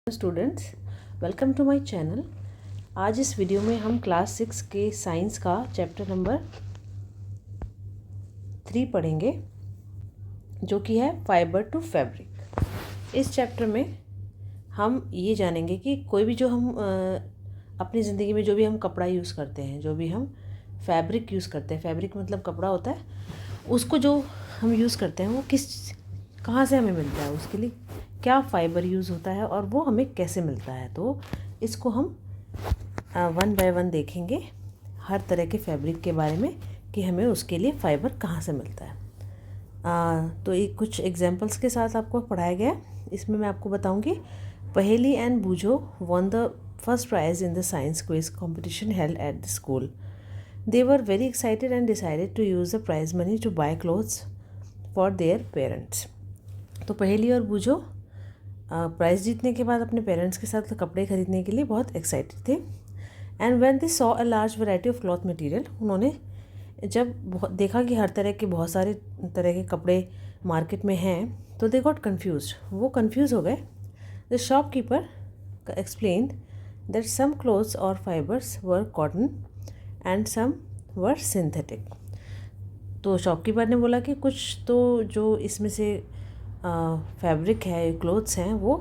Students, welcome to my channel. आज इस video में हम क्लास 6 के साइंस का चैप्टर नंबर 3 पढ़ेंगे, जो कि है फाइबर टू फैब्रिक। इस चैप्टर में हम ये जानेंगे कि कोई भी जो हम अपनी ज़िंदगी में जो भी हम कपड़ा यूज़ करते हैं, जो भी हम फैब्रिक यूज़ करते हैं, फैब्रिक मतलब कपड़ा होता है, उसको जो हम यूज़ करते हैं वो कहाँ से हमें मिलता है, उसके लिए क्या फ़ाइबर यूज़ होता है और वो हमें कैसे मिलता है। तो इसको हम वन बाय वन देखेंगे, हर तरह के फैब्रिक के बारे में कि हमें उसके लिए फ़ाइबर कहाँ से मिलता है। तो एक कुछ एग्जांपल्स के साथ आपको पढ़ाया गया। इसमें मैं आपको बताऊंगी, पहेली एंड बूझो won the first prize in the science quiz competition held at the school. They were very excited and decided to use the prize money to buy clothes for their parents. तो पहेली और बूझो price जीतने के बाद अपने parents के साथ कपड़े खरीदने के लिए बहुत एक्साइटेड थे। And when they saw a large variety of cloth material, उन्होंने जब देखा कि हर तरह के बहुत सारे तरह के कपड़े मार्केट में हैं, तो दे गॉट कन्फ्यूज, वो कन्फ्यूज़ हो गए। The shopkeeper explained that some clothes और fibres were cotton and some were synthetic. तो शॉपकीपर ने बोला कि कुछ तो जो इसमें से फैब्रिक है, क्लोथ्स हैं, वो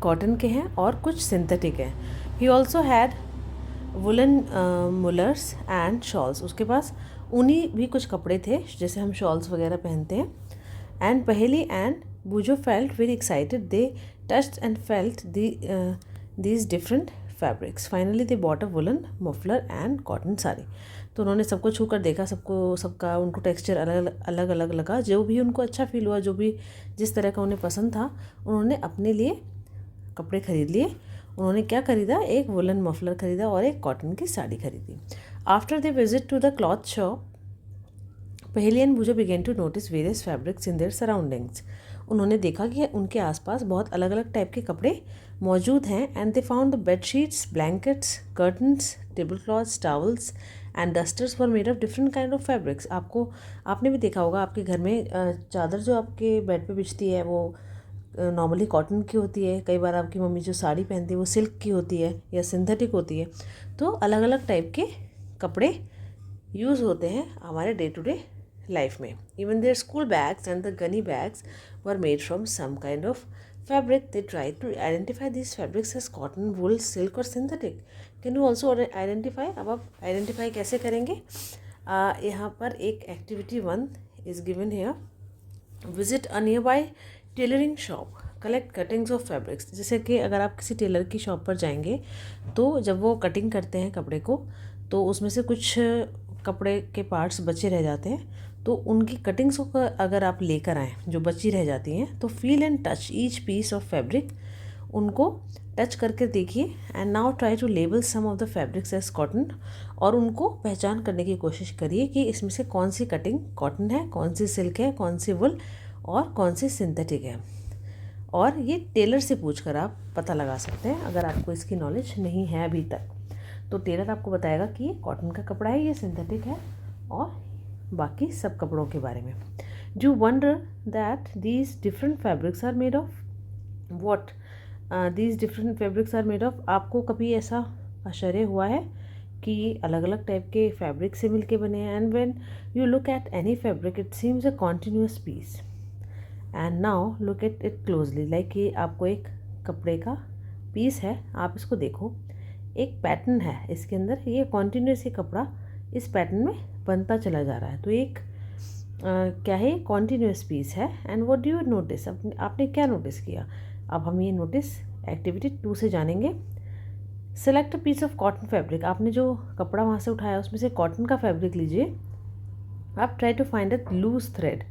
कॉटन के हैं और कुछ सिंथेटिक हैं। He also had woollen Muller's and shawls, उसके पास ऊनी भी कुछ कपड़े थे जैसे हम शॉल्स वगैरह पहनते हैं। And Paheli and Boojho felt very excited, they touched and felt these different fabrics. Finally they bought a woollen muffler and cotton sari. तो उन्होंने सबको छू कर देखा, सबका उनको टेक्सचर अलग अलग लगा। जो भी उनको अच्छा फील हुआ, जो भी जिस तरह का उन्हें पसंद था, उन्होंने अपने लिए कपड़े खरीद लिए। उन्होंने क्या खरीदा? एक वुलन मफलर खरीदा और एक कॉटन की साड़ी खरीदी। After they visit to the cloth shop, Paheli and Boojho began to notice various fabrics in their surroundings. उन्होंने देखा कि उनके आसपास बहुत अलग अलग टाइप के कपड़े मौजूद हैं। And they found the bedsheets, blankets, curtains, table clothes, towels and dusters were made of different kind of fabrics. आपने भी देखा होगा, आपके घर में चादर जो आपके बेड पे बिछती है वो नॉर्मली कॉटन की होती है। कई बार आपकी मम्मी जो साड़ी पहनती है वो सिल्क की होती है या सिंथेटिक होती है। तो अलग अलग टाइप के कपड़े यूज़ होते हैं हमारे डे टू डे लाइफ में। Even their school bags and the gunny bags were made from some kind of fabric. They try to identify this fabrics as cotton, wool, silk और synthetic. Can you also identify? अब आप identify कैसे करेंगे? यहाँ पर एक activity 1 is given here. Visit a nearby tailoring shop, collect cuttings of fabrics. जैसे कि अगर आप किसी टेलर की शॉप पर जाएंगे, तो जब वो कटिंग करते हैं कपड़े को, तो उसमें से कुछ कपड़े के पार्ट्स बचे रह जाते हैं। तो उनकी कटिंग्स को अगर आप लेकर आएँ जो बची रह जाती हैं, तो feel and touch each piece of fabric, उनको टच करके देखिए। And now try to label some of the fabrics as cotton, और उनको पहचान करने की कोशिश करिए कि इसमें से कौन सी कटिंग कॉटन है, कौन सी सिल्क है, कौन सी वुल और कौन सी सिंथेटिक है। और ये टेलर से पूछकर आप पता लगा सकते हैं, अगर आपको इसकी नॉलेज नहीं है अभी तक। तो टेलर आपको बताएगा कि ये कॉटन का कपड़ा है, ये सिंथेटिक है, और बाकी सब कपड़ों के बारे में। Do wonder that these different fabrics are made of what? These different fabrics are made of. आपको कभी ऐसा आश्चर्य हुआ है कि अलग अलग टाइप के फैब्रिक से मिलके बने हैं? And when you look at any fabric it seems a continuous piece. And now look at it closely, like ये आपको एक कपड़े का पीस है, आप इसको देखो, एक पैटर्न है इसके अंदर, ये कॉन्टिन्यूस ये कपड़ा इस पैटर्न में बनता चला जा रहा है। तो एक क्या है? कॉन्टिन्यूस पीस है। And what do you notice? आपने क्या नोटिस किया? अब हम ये नोटिस एक्टिविटी 2 से जानेंगे। Select a piece of cotton fabric. आपने जो कपड़ा वहाँ से उठाया उसमें से कॉटन का फैब्रिक लीजिए। आप try to find a loose thread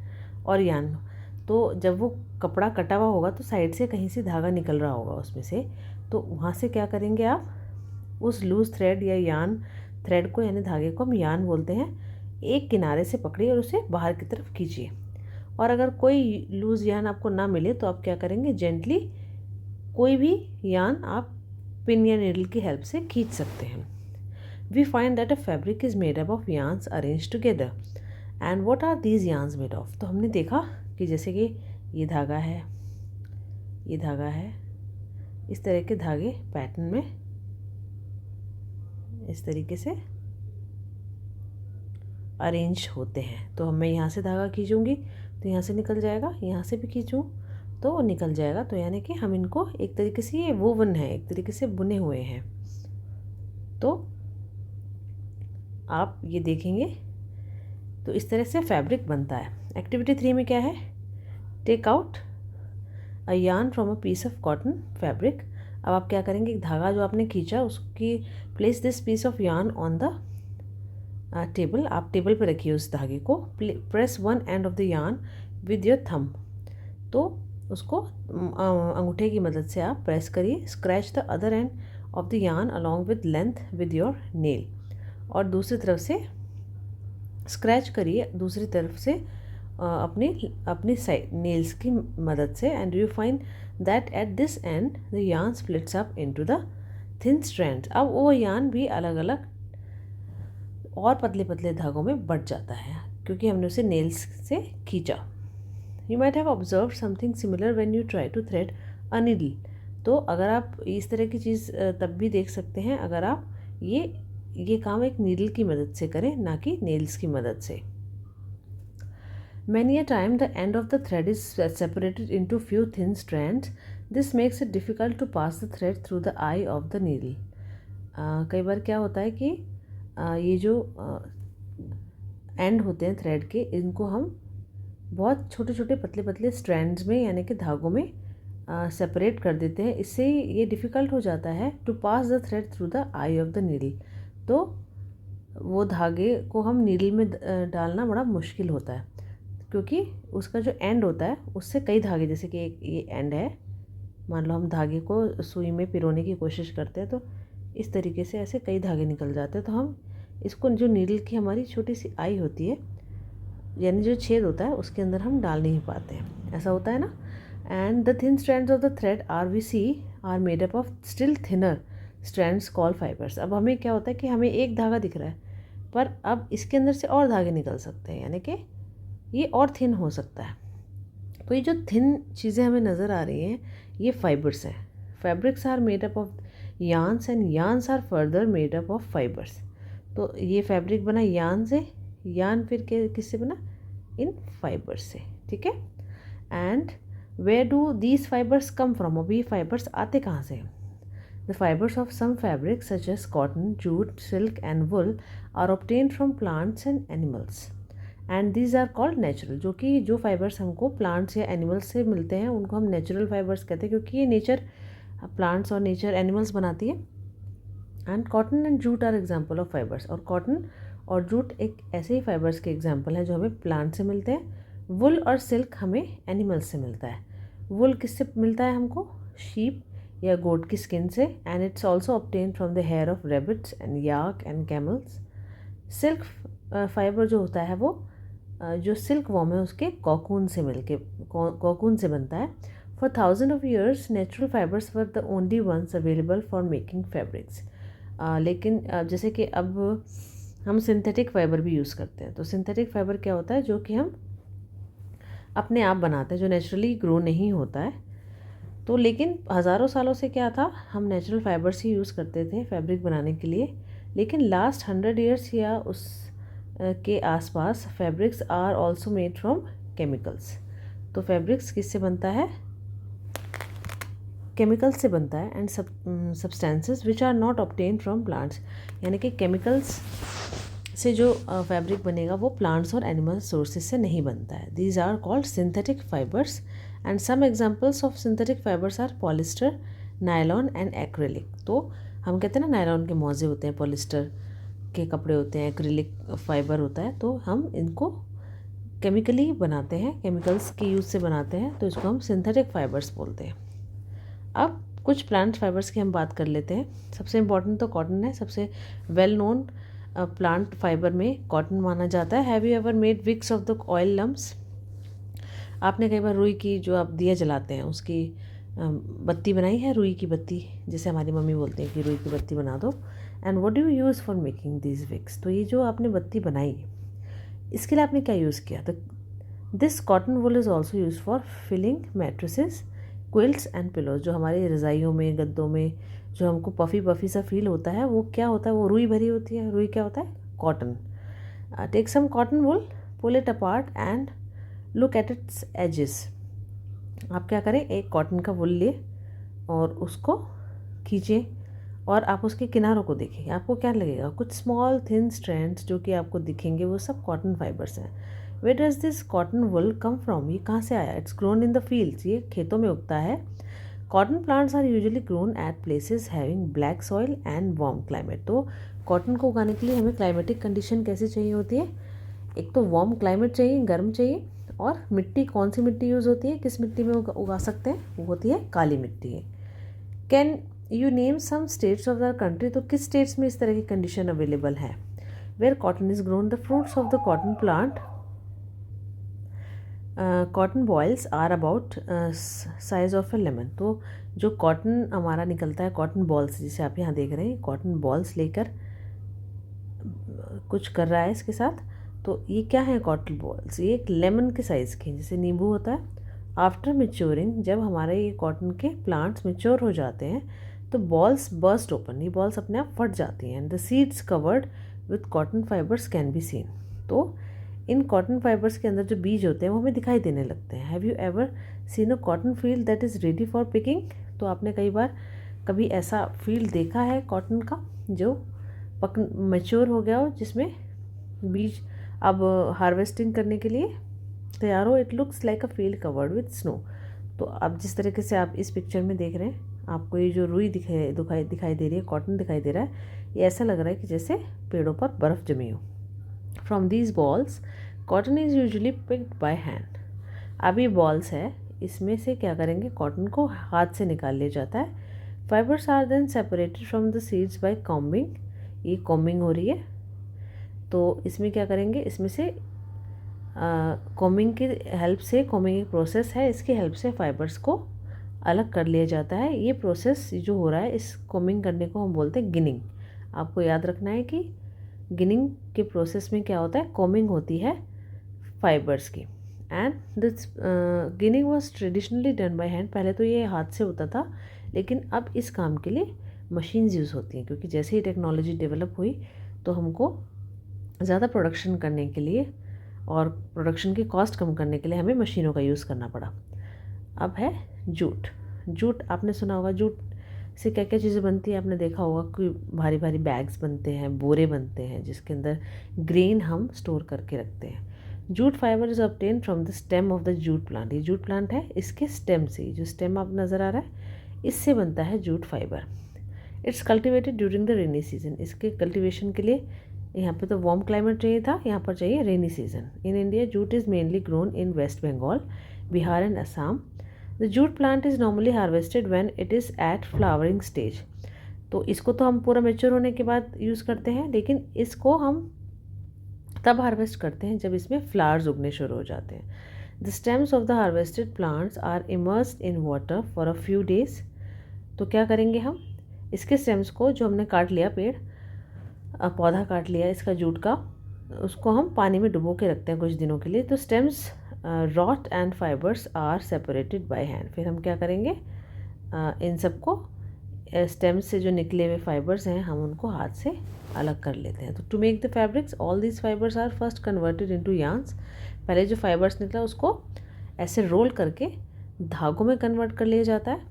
और यान। तो जब वो कपड़ा कटा हुआ होगा तो साइड से कहीं से धागा निकल रहा होगा उसमें से, तो वहाँ से क्या करेंगे आप? उस लूज थ्रेड या यान, थ्रेड को यानी धागे को हम यान बोलते हैं, एक किनारे से पकड़िए और उसे बाहर की तरफ खींचिए। और अगर कोई लूज यान आपको ना मिले तो आप क्या करेंगे? जेंटली कोई भी यान आप पिन या नीडल की हेल्प से खींच सकते हैं। We find that a fabric is made up of yarns arrange together. And what are these yarns made of? तो हमने देखा कि जैसे कि ये धागा है, ये धागा है, इस तरह के धागे पैटर्न में इस तरीके से अरेंज होते हैं। तो मैं यहाँ से धागा खींचूँगी तो यहाँ से निकल जाएगा, यहाँ से भी खींचूँ तो वो निकल जाएगा। तो यानी कि हम इनको एक तरीके से ये वोवन है, एक तरीके से बुने हुए हैं। तो आप ये देखेंगे तो इस तरह से फैब्रिक बनता है। एक्टिविटी 3 में क्या है, take out a yarn from a piece of cotton fabric. अब आप क्या करेंगे, धागा जो आपने खींचा उसकी place this piece of yarn on the table. आप टेबल पे रखिए उस धागे को। Press one end of the yarn with your thumb. तो उसको अंगूठे की मदद से आप प्रेस करिए। Scratch the other end of the yarn along with length with your nail. और दूसरी तरफ से स्क्रैच करिए दूसरी तरफ से अपनी साइड नेल्स की मदद से। And you find that at this and the yarn splits up into the thin strands. अब वो यार्न भी अलग अलग और पतले पतले धागों में बट जाता है क्योंकि हमने उसे नेल्स से खींचा। You might have observe something similar when you try to thread a needle. तो अगर आप इस तरह की चीज़ तब भी देख सकते हैं अगर आप ये काम एक नीडल की मदद से करें, ना कि नेल्स की मदद से। Many a time the end of the thread is separated into few thin strands. This makes it difficult to pass the thread through the eye of the needle. कई बार क्या होता है कि ये जो एंड होते हैं थ्रेड के, इनको हम बहुत छोटे छोटे पतले पतले स्ट्रैंड्स में यानी कि धागों में सेपरेट कर देते हैं। इससे ये डिफ़िकल्ट हो जाता है to pass the thread through the eye of the needle. तो वो धागे को हम नीडल में डालना बड़ा मुश्किल होता है क्योंकि उसका जो एंड होता है उससे कई धागे, जैसे कि एक ये एंड है, मान लो हम धागे को सुई में पिरोने की कोशिश करते हैं तो इस तरीके से ऐसे कई धागे निकल जाते हैं। तो हम इसको जो नीडल की हमारी छोटी सी आई होती है यानी जो छेद होता है उसके अंदर हम डाल नहीं पाते हैं, ऐसा होता है ना। And the thin strands of the thread are we see are made up of still thinner strands call fibres. अब हमें क्या होता है कि हमें एक धागा दिख रहा है पर अब इसके अंदर से और धागे निकल सकते हैं यानी कि ये और थिन हो सकता है। तो ये जो थिन चीज़ें हमें नज़र आ रही हैं ये फाइबर्स हैं। Fabrics are made up of yarns and yarns are further made up of fibres. तो ये फैब्रिक बना यार्न से, यार्न फिर किससे बना, इन फाइबर्स से, ठीक है। And where do these fibres come from, अब ये फाइबर्स आते कहाँ से हैं। The fibres of some fabric such as cotton, jute, silk and wool are obtained from plants and animals and these are called natural. जो fibres हमको plants या animals से मिलते हैं उनको हम नेचुरल फाइबर्स कहते हैं क्योंकि ये नेचर प्लांट्स और नेचर एनिमल्स बनाती है। And cotton and jute are example of fibres. और कॉटन और जूट एक ऐसे ही फाइबर्स के एग्जाम्पल हैं जो हमें प्लांट से मिलते हैं। वुल और सिल्क हमें एनिमल्स से मिलता है। वुल किससे मिलता है हमको, शीप या गोट की स्किन से। And it's also obtain from the hair of rabbits and yak and camels. Silk fibre जो होता है वो जो सिल्क वॉर्म है उसके कॉकून से मिलके कॉकून से बनता है। For thousand of years natural fibres were the only ones available for making fabrics. लेकिन जैसे कि अब हम सिंथेटिक फाइबर भी यूज़ करते हैं। तो सिंथेटिक फाइबर क्या होता है, जो कि हम अपने आप बनाते हैं, जो नेचुरली ग्रो नहीं होता है। तो लेकिन हज़ारों सालों से क्या था, हम नेचुरल फाइबर्स ही यूज़ करते थे फैब्रिक बनाने के लिए। लेकिन लास्ट 100 ईयर्स या उस के आसपास fabrics are also made from chemicals. तो फैब्रिक्स किससे बनता है, केमिकल्स से बनता है। And substances which are not obtain from plants, यानी कि केमिकल्स से जो फैब्रिक बनेगा वो प्लांट्स और एनिमल सोर्सेज से नहीं बनता है। These are called synthetic fibres and some examples of synthetic fibres are polyester, nylon and acrylic. तो हम कहते हैं ना नायलॉन के मोजे होते हैं, पॉलिस्टर के कपड़े होते हैं, एक्रिलिक फाइबर होता है। तो हम इनको केमिकली बनाते हैं, केमिकल्स के यूज़ से बनाते हैं, तो इसको हम सिंथेटिक फाइबर्स बोलते हैं। अब कुछ प्लांट फाइबर्स की हम बात कर लेते हैं। सबसे इम्पॉर्टेंट तो कॉटन है, सबसे वेल नोन प्लांट फाइबर में कॉटन माना जाता है। Have you ever made wicks of the oil lamps. आपने कई बार रुई की, जो आप दिया जलाते हैं उसकी बत्ती बनाई है, रुई की बत्ती, जैसे हमारी मम्मी बोलते हैं कि रुई की बत्ती बना दो। And what do you use for making this wicks. तो ये जो आपने बत्ती बनाई इसके लिए आपने क्या यूज़ किया। तो this cotton wool is also use for filling mattresses, quilts and pillows, जो हमारी रज़ाइयों में, गद्दों में जो हमको पफ़ी पफ़ी सा फील होता है, वो क्या होता है, वो रुई भरी होती है। रुई क्या होता है, cotton. Take some cotton wool, pull it apart and look at its edges. आप क्या करें, एक कॉटन का वुल ले और उसको खींचें और आप उसके किनारों को देखें। आपको क्या लगेगा, कुछ स्मॉल थिन स्ट्रैंड्स जो कि आपको दिखेंगे, वो सब कॉटन फाइबर्स हैं। Where does this cotton wool come from, ये कहाँ से आया? It's grown in the fields, ये खेतों में उगता है। Cotton plants are usually grown at places having black soil and warm climate. तो कॉटन को उगाने के लिए हमें क्लाइमेटिक कंडीशन कैसी चाहिए होती है? एक तो वार्म क्लाइमेट चाहिए, गर्म चाहिए, और मिट्टी, कौन सी मिट्टी यूज़ होती है, किस मिट्टी में उगा सकते हैं, वो होती है काली मिट्टी है। Can you name some states of the country, तो किस स्टेट्स में इस तरह की कंडीशन अवेलेबल है? Where cotton is grown, the fruits of the cotton plant cotton bolls are about size of a lemon. तो जो कॉटन हमारा निकलता है, कॉटन बॉल्स, जिसे आप यहाँ देख रहे हैं, कॉटन बॉल्स लेकर कुछ कर रहा है इसके साथ। तो ये क्या है, कॉटन बॉल्स, ये एक लेमन के साइज़ के, जैसे नींबू होता है। आफ्टर मेच्योरिंग, जब हमारे ये कॉटन के प्लांट्स मेच्योर हो जाते हैं, तो बॉल्स बर्स्ट ओपन, ये बॉल्स अपने आप फट जाती हैं। The seeds covered with cotton fibres can be seen. तो इन कॉटन फाइबर्स के अंदर जो बीज होते हैं वो हमें दिखाई देने लगते हैं। Have you ever seen a cotton field that is ready for picking? तो आपने कभी ऐसा फील्ड देखा है कॉटन का जो मैच्योर हो गया हो, जिसमें बीज अब हार्वेस्टिंग करने के लिए तैयार हो? It looks like a field covered with snow. तो अब जिस तरीके से आप इस पिक्चर में देख रहे हैं, आपको ये जो रुई दिखाई दे रही है, कॉटन दिखाई दे रहा है, ये ऐसा लग रहा है कि जैसे पेड़ों पर बर्फ़ जमी हो। From these balls cotton is usually picked by hand. अब ये बॉल्स है, इसमें से क्या करेंगे, कॉटन को हाथ से निकाल लिया जाता है। Fibres are then separated from the seeds by combing. ये कॉम्बिंग हो रही है, तो इसमें क्या करेंगे, इसमें से कॉम्बिंग की हेल्प से, कॉम्बिंग एक प्रोसेस है, इसकी हेल्प से फाइबर्स को अलग कर लिया जाता है। ये प्रोसेस जो हो रहा है, इस कॉम्बिंग करने को हम बोलते हैं गिनिंग। आपको याद रखना है कि गिनिंग के प्रोसेस में क्या होता है, कॉम्बिंग होती है फाइबर्स की। And this ginning was traditionally done by hand. पहले तो ये हाथ से होता था, लेकिन अब इस काम के लिए मशीन्स यूज़ होती हैं, क्योंकि जैसे ही टेक्नोलॉजी डेवलप हुई तो हमको ज़्यादा प्रोडक्शन करने के लिए और प्रोडक्शन की कॉस्ट कम करने के लिए हमें मशीनों का यूज़ करना पड़ा। अब है जूट। जूट आपने सुना होगा, जूट से क्या क्या चीज़ें बनती है, आपने देखा होगा कि भारी भारी बैग्स बनते हैं, बोरे बनते हैं, जिसके अंदर ग्रेन हम स्टोर करके रखते हैं। Jute fibre is obtain from the stem of the jute plant. ये जूट प्लांट है, इसके स्टेम से, जो स्टेम आप नज़र आ रहा है, इससे बनता है jute fibre. It's cultivated during the rainy season. इसके कल्टिवेशन के लिए यहाँ पे तो वार्म क्लाइमेट चाहिए था, यहाँ पर चाहिए rainy season. In India jute is mainly grown in West Bengal, Bihar and Assam. The jute plant is normally harvested when it is at flowering stage. तो इसको तो हम पूरा मेच्योर होने के बाद यूज़ करते हैं, लेकिन इसको हम तब हार्वेस्ट करते हैं जब इसमें फ्लावर्स उगने शुरू हो जाते हैं। The stems of the harvested plants are immersed in water for a few days. तो क्या करेंगे हम, इसके स्टेम्स को, जो हमने काट लिया पेड़, पौधा काट लिया इसका जूट का, उसको हम पानी में डुबो के रखते हैं कुछ दिनों के लिए। तो stems rot and fibres are separated by hand. फिर हम क्या करेंगे, इन सबको, स्टेम्स से जो निकले हुए फाइबर्स हैं, हम उनको हाथ से अलग कर लेते हैं। तो to make the fabrics all these fibres are first converted into yarns. पहले जो फाइबर्स निकला उसको ऐसे रोल करके धागों में कन्वर्ट कर लिया जाता है।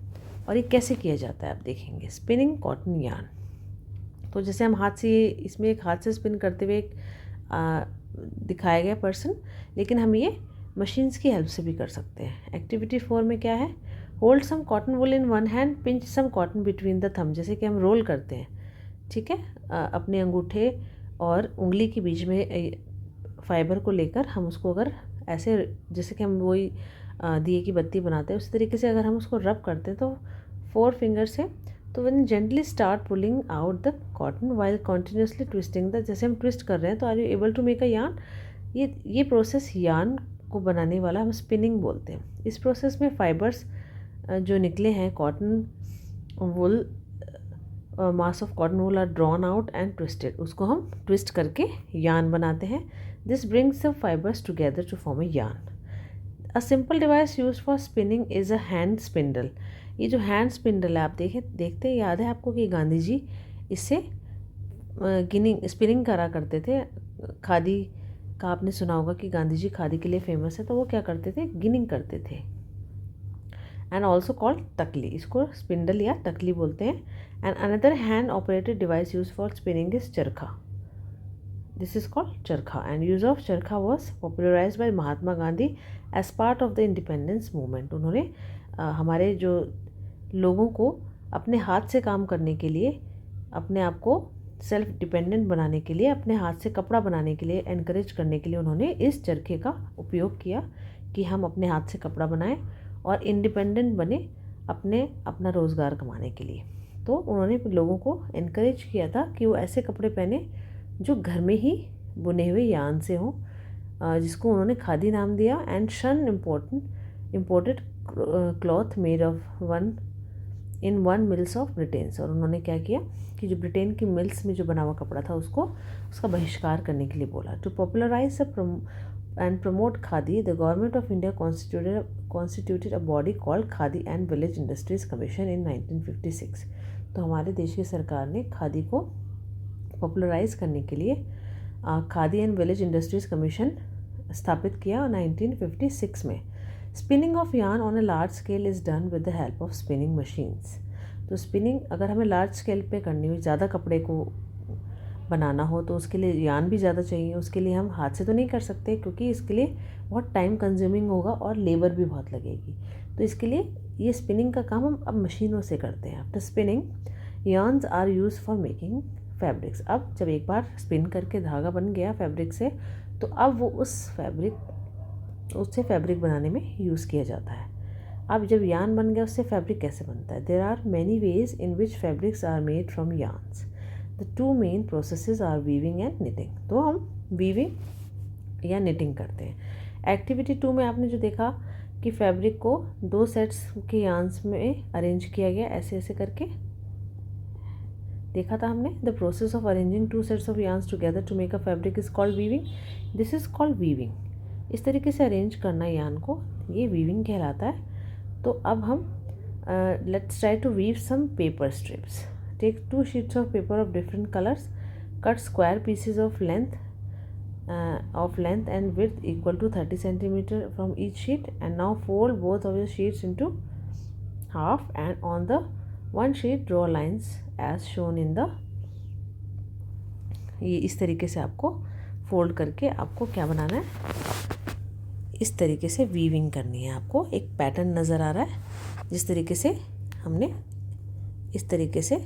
और ये कैसे किया जाता है आप देखेंगे, स्पिनिंग कॉटन यार्न। तो जैसे हम हाथ से, इसमें एक हाथ से स्पिन करते हुए दिखाया गया पर्सन, लेकिन हम ये मशीन्स की हेल्प से भी कर सकते हैं। एक्टिविटी 4 में क्या है, hold some cotton wool in one hand, pinch some cotton between the thumb. जैसे कि हम रोल करते हैं, ठीक है, अपने अंगूठे और उंगली के बीच में फाइबर को लेकर हम उसको अगर ऐसे, जैसे कि हम वही दिए की बत्ती बनाते हैं, उसी तरीके से अगर हम उसको रब करते हैं तो 4 फिंगर से, तो when gently start pulling out the cotton while continuously twisting the, जैसे हम ट्विस्ट कर रहे हैं तो are you able to make a yarn. ये प्रोसेस यार्न को बनाने वाला हम स्पिनिंग बोलते हैं। इस प्रोसेस में फाइबर्स जो निकले हैं cotton wool, mass of cotton wool are drawn out and twisted. उसको हम ट्विस्ट करके यार्न बनाते हैं। This brings the fibres together to form a yarn. A simple device use for spinning is a hand spindle. ये जो hand spindle है आप देखते याद है आपको कि गांधी जी इससे स्पिनिंग करा करते थे। खादी का आपने सुना होगा कि गांधी जी खादी के लिए फेमस है, तो वो क्या करते थे, गिनिंग करते थे। एंड ऑल्सो कॉल्ड तकली, इसको स्पिंडल या तकली बोलते हैं। And another hand operated device use for spinning is charkha, this is called charkha. And use of charkha was popularise by Mahatma Gandhi as part of the independence movement. उन्होंने हमारे जो लोगों को अपने हाथ से काम करने के लिए, अपने आप को सेल्फ डिपेंडेंट बनाने के लिए, अपने हाथ से कपड़ा बनाने के लिए एनकरेज करने के लिए उन्होंने इस चरखे का उपयोग किया कि हम अपने हाथ से कपड़ा बनाएं और इंडिपेंडेंट बने अपना रोज़गार कमाने के लिए। तो उन्होंने लोगों को एनकरेज किया था कि वो ऐसे कपड़े पहने जो घर में ही बुने हुए यान से हों, जिसको उन्होंने खादी नाम दिया। एंड शन imported cloth made of one mills of Britain. और उन्होंने क्या किया कि जो ब्रिटेन की मिल्स में जो बना हुआ कपड़ा था उसका बहिष्कार करने के लिए बोला। To popularise and promote khadi, the government of India constituted a body called Khadi and village industries commission in 1956। तो हमारे देश की सरकार ने खादी को पॉपुलराइज करने के लिए khadi and village industries commission स्थापित किया 1956 में। Spinning of yarn on a large scale is done with the help of spinning machines. तो स्पिनिंग अगर हमें लार्ज स्केल पे करनी हो, ज़्यादा कपड़े को बनाना हो, तो उसके लिए यार्न भी ज़्यादा चाहिए। उसके लिए हम हाथ से तो नहीं कर सकते क्योंकि इसके लिए बहुत टाइम कंज्यूमिंग होगा और लेबर भी बहुत लगेगी। तो इसके लिए ये स्पिनिंग का काम हम अब मशीनों से करते हैं। After spinning yarns are use for making fabrics. अब जब एक बार स्पिन करके धागा बन गया फैब्रिक से, तो अब वो उससे फैब्रिक बनाने में यूज़ किया जाता है। अब जब यार्न बन गया उससे फैब्रिक कैसे बनता है? There are many ways in which fabrics are made from yarns. The two main processes are weaving and knitting. तो हम वीविंग या निटिंग करते हैं। एक्टिविटी 2 में आपने जो देखा कि फैब्रिक को 2 सेट्स के यार्न्स में अरेंज किया गया, ऐसे ऐसे करके देखा था हमने। The process of arranging 2 sets of yarns together to make a fabric is called weaving, this is called weaving. इस तरीके से अरेंज करना यार्न को, ये वीविंग कहलाता है। तो अब हम let's try to weave some paper strips. Take 2 sheets of paper of different colours, cut square pieces of length and width equal to 30 centimetre from each sheet, and now fold both of the sheets into half and on the one sheet draw lines as shown in the. ये इस तरीके से आपको fold करके आपको क्या बनाना है, इस तरीके से वीविंग करनी है। आपको एक पैटर्न नज़र आ रहा है जिस तरीके से हमने इस तरीके से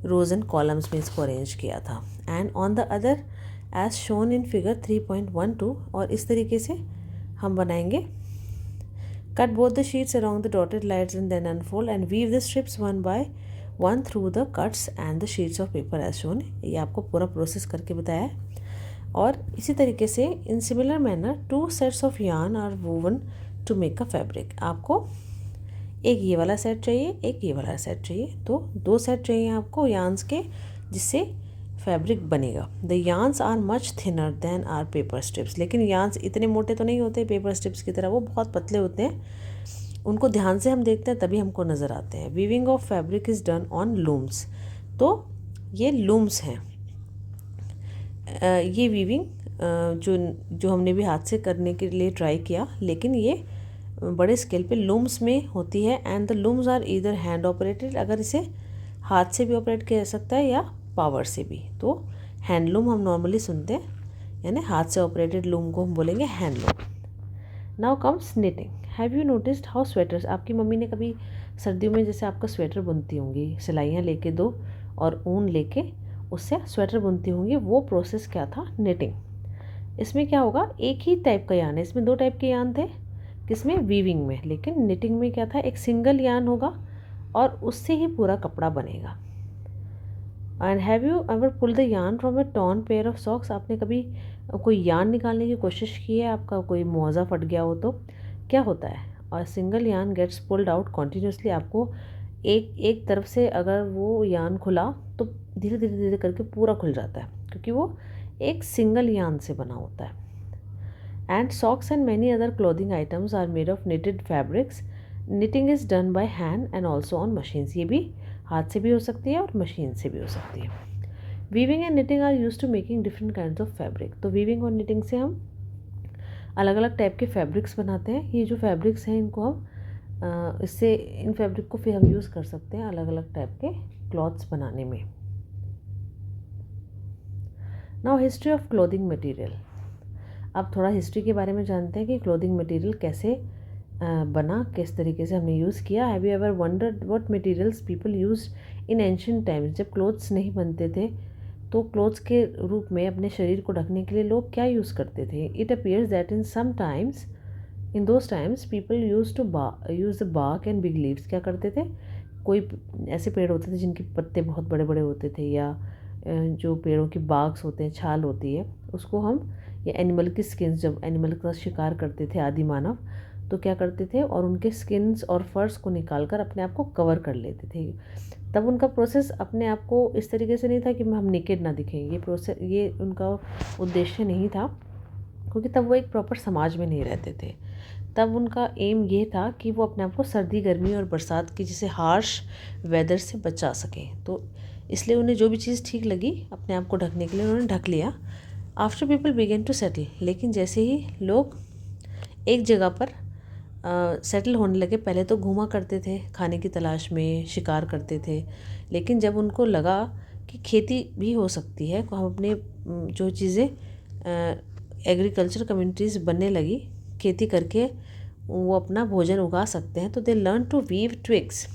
रोज एंड कॉलम्स में इसको अरेंज किया था। And on the other as shown in figure 3.12, और इस तरीके से हम बनाएंगे। Cut both the sheets around the dotted lines and then unfold and weave the strips one by one through the cuts and the sheets of paper as shown. ये आपको पूरा process करके बताया है। और इसी तरीके से in similar manner 2 sets of yarn are woven to make a fabric. आपको एक ये वाला सेट चाहिए, एक ये वाला सेट चाहिए, तो 2 सेट चाहिए आपको यार्न्स के, जिससे फैब्रिक बनेगा। The yarns are much thinner than are paper strips. लेकिन यार्न्स इतने मोटे तो नहीं होते पेपर स्ट्रिप्स की तरह, वो बहुत पतले होते हैं। उनको ध्यान से हम देखते हैं तभी हमको नज़र आते हैं। Weaving of fabric is done on looms. तो ये लूम्स हैं। ये वीविंग जो हमने भी हाथ से करने के लिए ट्राई किया, लेकिन ये बड़े स्केल पे लूम्स में होती है। And the looms are either hand operated, अगर इसे हाथ से भी ऑपरेट किया जा सकता है या पावर से भी। तो हैंडलूम हम नॉर्मली सुनते हैं, यानी हाथ से ऑपरेटेड लूम को हम बोलेंगे handloom. Now comes knitting. Have you noticed how sweaters, आपकी मम्मी ने कभी सर्दियों में जैसे आपका स्वेटर बुनती होंगी, सिलाइयाँ लेके 2 और ऊन लेके उससे स्वेटर बुनती होंगी, वो प्रोसेस क्या था? निटिंग। इसमें क्या होगा, एक ही टाइप का यार्न है, इसमें 2 टाइप के यार्न थे, किसमें? वीविंग में। लेकिन निटिंग में क्या था, एक सिंगल यार्न होगा और उससे ही पूरा कपड़ा बनेगा। And have you ever pull the yarn from a torn pair of socks, आपने कभी कोई यार्न निकालने की कोशिश की है, आपका कोई मोजा फट गया हो तो क्या होता है? और single yarn gets pulled out continuously. आपको एक तरफ से अगर वो यार्न खुला तो धीरे धीरे धीरे करके पूरा खुल जाता है, क्योंकि वो एक सिंगल यार्न से बना होता है। And socks and many other clothing items are made of knitted fabrics. Knitting is done by hand and also on machines. ये भी हाथ से भी हो सकती है और मशीन से भी हो सकती है. Weaving and knitting are use to making different kind of fabric. तो वीविंग और निटिंग से हम अलग अलग टाइप के फैब्रिक्स बनाते हैं. ये जो फैब्रिक्स हैं इनको हम इससे इन फैब्रिक को फिर हम यूज़ कर सकते हैं अलग अलग टाइप के क्लॉथ्स बनाने में. Now history of clothing material. अब थोड़ा हिस्ट्री के बारे में जानते हैं कि क्लोथिंग मटेरियल कैसे बना, किस तरीके से हमने यूज़ किया. Have you ever wondered what materials people use in ancient times. जब क्लोथ्स नहीं बनते थे तो क्लोथ्स के रूप में अपने शरीर को ढकने के लिए लोग क्या यूज़ करते थे. It appears that in those times people use the bark and big leaves. क्या करते थे, कोई ऐसे पेड़ होते थे जिनके पत्ते बहुत बड़े बड़े होते थे, या जो पेड़ों की बाग्स होते हैं, छाल होती है, उसको हम, या एनिमल की स्किन्स, जब एनिमल का शिकार करते थे आदि मानव, तो क्या करते थे, और उनके स्किन्स और फर्स को निकाल कर अपने आप को कवर कर लेते थे. तब उनका प्रोसेस अपने आप को इस तरीके से नहीं था कि हम नेकेड ना दिखें. ये उनका उद्देश्य नहीं था, क्योंकि तब वो एक प्रॉपर समाज में नहीं रहते थे. तब उनका एम ये था कि वो अपने आप को सर्दी, गर्मी और बरसात की जैसे हार्श वेदर से बचा सकें. तो इसलिए उन्हें जो भी चीज़ ठीक लगी अपने आप को ढकने के लिए उन्होंने ढक लिया. After people began to settle. लेकिन जैसे ही लोग एक जगह पर सेटल होने लगे, पहले तो घूमा करते थे खाने की तलाश में, शिकार करते थे. लेकिन जब उनको लगा कि खेती भी हो सकती है, तो हम अपने जो चीज़ें एग्रीकल्चर कम्युनिटीज़ बनने लगी, खेती करके वो अपना भोजन उगा सकते हैं, तो they learn to weave twigs.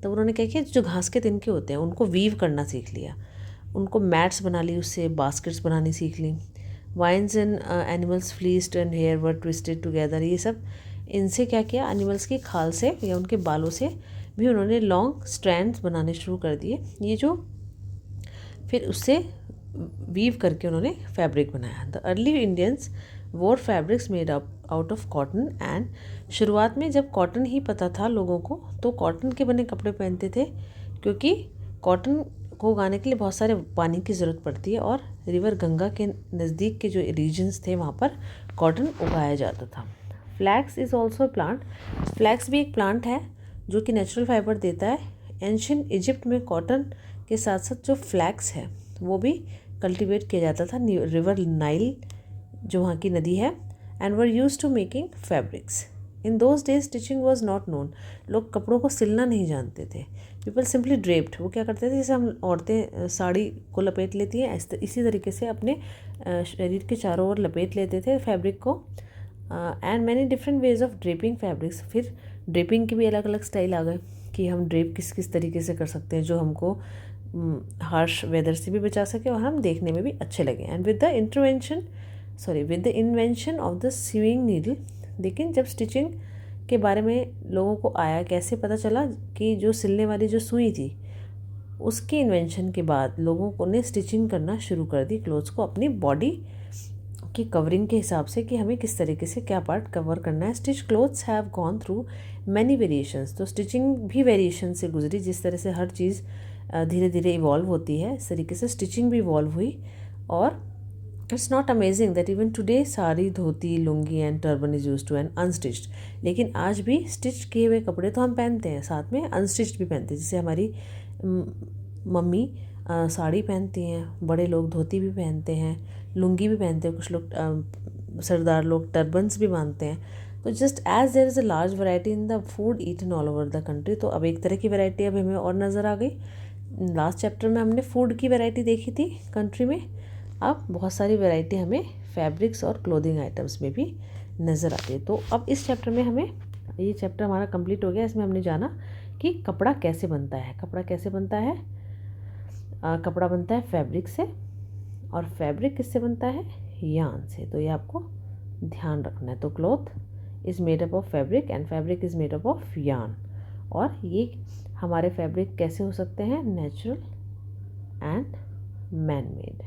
तो उन्होंने क्या किया, जो घास के तिनके होते हैं उनको वीव करना सीख लिया. उनको मैट्स बना ली, उससे बास्केट्स बनानी सीख ली. Vines and animals fleeced and hair were twisted together. ये सब इनसे क्या किया, एनिमल्स की खाल से या उनके बालों से भी उन्होंने लॉन्ग स्ट्रैंड्स बनाने शुरू कर दिए. ये जो फिर उससे वीव करके उन्होंने फैब्रिक बनाया. द अर्ली इंडियंस वोर fabrics made up out of cotton and. शुरुआत में जब कॉटन ही पता था लोगों को, तो कॉटन के बने कपड़े पहनते थे, क्योंकि कॉटन को उगाने के लिए बहुत सारे पानी की ज़रूरत पड़ती है, और रिवर गंगा के नज़दीक के जो रीजन्स थे वहाँ पर कॉटन उगाया जाता था. Flax is also plant. Flax भी एक प्लांट है जो कि नेचुरल फाइबर देता है. एंशिएंट इजिप्ट में कॉटन के साथ साथ जो फ्लैक्स है वो भी कल्टीवेट किया जाता था. रिवर नाइल जो वहाँ की नदी है, and were use to making fabrics. In those days stitching was not known. लोग कपड़ों को सिलना नहीं जानते थे. People simply draped. वो क्या करते थे, जैसे हम औरतें साड़ी को लपेट लेती हैं, इसी तरीके से अपने शरीर के चारों ओर लपेट लेते थे फैब्रिक को. And many different ways of draping fabrics. फिर ड्रेपिंग के भी अलग अलग स्टाइल आ गए कि हम ड्रेप किस किस तरीके से कर सकते हैं जो हमको हार्श वेदर से भी बचा सके और हम देखने में भी अच्छे लगे. And with the invention of the sewing needle. लेकिन जब स्टिचिंग के बारे में लोगों को आया, कैसे पता चला कि जो सिलने वाली जो सुई थी, उसके इन्वेंशन के बाद लोगों को ने स्टिचिंग करना शुरू कर दी क्लोथ्स को अपनी बॉडी की कवरिंग के हिसाब से, कि हमें किस तरीके से क्या पार्ट कवर करना है. Stitch clothes have gone through many variations. तो स्टिचिंग भी वेरिएशन से गुजरी. जिस तरह से हर चीज़ धीरे धीरे इवॉल्व होती है, इस तरीके से स्टिचिंग भी इवॉल्व हुई. और it's not amazing that even today sari, dhoti, lungi and turban is use to and unstitched. लेकिन आज भी स्टिच किए हुए कपड़े तो हम पहनते हैं, साथ में अनस्टिच्ड भी पहनते हैं. जैसे हमारी मम्मी साड़ी पहनती हैं, बड़े लोग धोती भी पहनते हैं, लुंगी भी पहनते हैं, कुछ लोग सरदार लोग टर्बन्स भी बांधते हैं. तो just as there is a large variety in the food eaten all over the country. तो अब एक तरह की वैरायटी अब हमें और नज़र आ गई. लास्ट चैप्टर में हमने फूड की वैरायटी देखी थी कंट्री में. अब बहुत सारी वैरायटी हमें फैब्रिक्स और क्लोथिंग आइटम्स में भी नज़र आती है. तो अब इस चैप्टर में हमें, ये चैप्टर हमारा कंप्लीट हो गया. इसमें हमने जाना कि कपड़ा कैसे बनता है. कपड़ा कैसे बनता है, कपड़ा बनता है फैब्रिक से, और फैब्रिक किससे बनता है, यार्न से. तो ये आपको ध्यान रखना है. तो cloth is made up of fabric and fabric is made up of yarn. और ये हमारे फैब्रिक कैसे हो सकते हैं, नेचुरल एंड मैन मेड.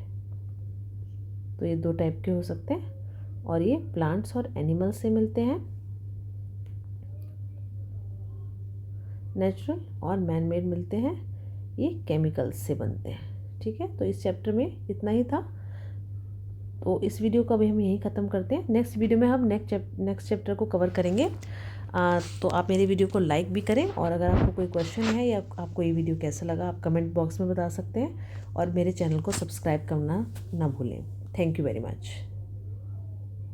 तो ये दो टाइप के हो सकते हैं, और ये प्लांट्स और एनिमल्स से मिलते हैं. नेचुरल और मैन मेड मिलते हैं, ये केमिकल्स से बनते हैं. ठीक है, तो इस चैप्टर में इतना ही था. तो इस वीडियो को अभी हम यहीं ख़त्म करते हैं। नेक्स्ट वीडियो में हम नेक्स्ट चैप्टर को कवर करेंगे। तो आप मेरी वीडियो को लाइक भी करें, और अगर आपको कोई क्वेश्चन है या आपको ये वीडियो कैसा लगा आप कमेंट बॉक्स में बता सकते हैं, और मेरे चैनल को सब्सक्राइब करना ना भूलें। Thank you very much.